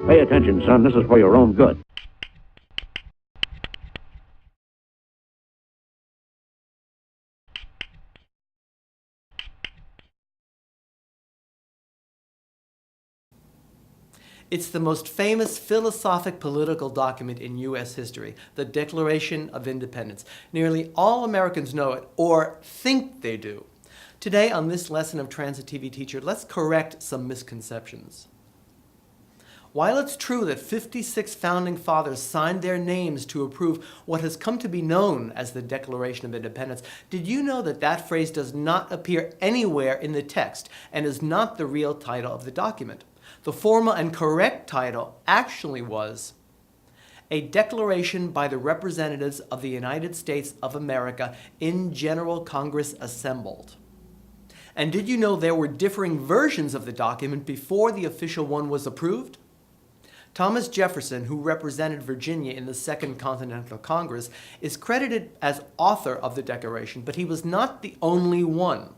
Pay attention, son. This is for your own good. It's the most famous philosophic political document in U.S. history, the Declaration of Independence. Nearly all Americans know it, or think they do. Today, on this lesson of Transit TV Teacher, let's correct some misconceptions. While it's true that 56 founding fathers signed their names to approve what has come to be known as the Declaration of Independence, did you know that that phrase does not appear anywhere in the text and is not the real title of the document? The formal and correct title actually was A Declaration by the Representatives of the United States of America in General Congress Assembled. And did you know there were differing versions of the document before the official one was approved? Thomas Jefferson, who represented Virginia in the Second Continental Congress, is credited as author of the Declaration, but he was not the only one.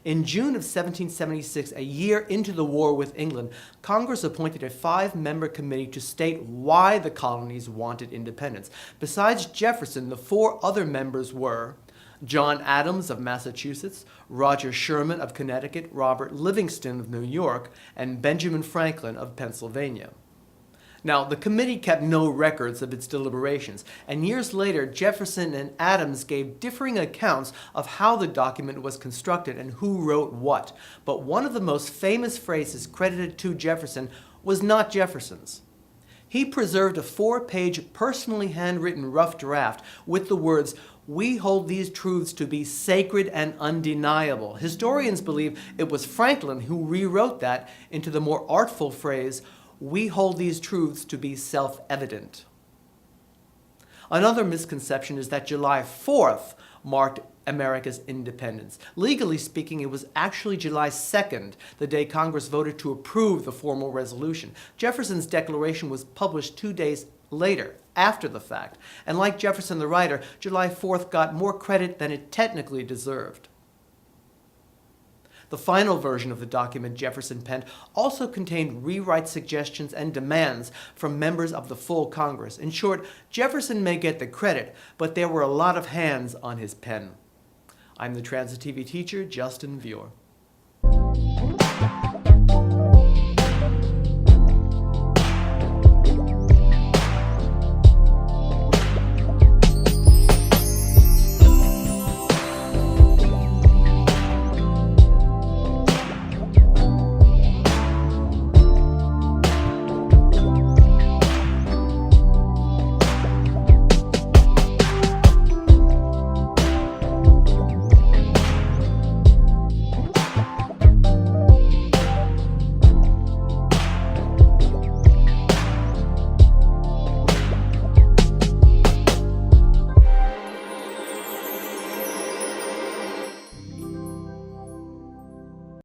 In June of 1776, a year into the war with England, Congress appointed a 5-member committee to state why the colonies wanted independence. Besides Jefferson, the 4 other members were John Adams of Massachusetts, Roger Sherman of Connecticut, Robert Livingston of New York, and Benjamin Franklin of Pennsylvania. Now, the committee kept no records of its deliberations, and years later, Jefferson and Adams gave differing accounts of how the document was constructed and who wrote what. But one of the most famous phrases credited to Jefferson was not Jefferson's. He preserved a 4-page, personally handwritten rough draft with the words, "We hold these truths to be sacred and undeniable." Historians believe it was Franklin who rewrote that into the more artful phrase, "We hold these truths to be self-evident." Another misconception is that July 4th marked America's independence. Legally speaking, it was actually July 2nd, the day Congress voted to approve the formal resolution. Jefferson's declaration was published 2 days later, after the fact. And like Jefferson the writer, July 4th got more credit than it technically deserved. The final version of the document Jefferson penned also contained rewrite suggestions and demands from members of the full Congress. In short, Jefferson may get the credit, but there were a lot of hands on his pen. I'm the Transit TV teacher, Justin Vyor.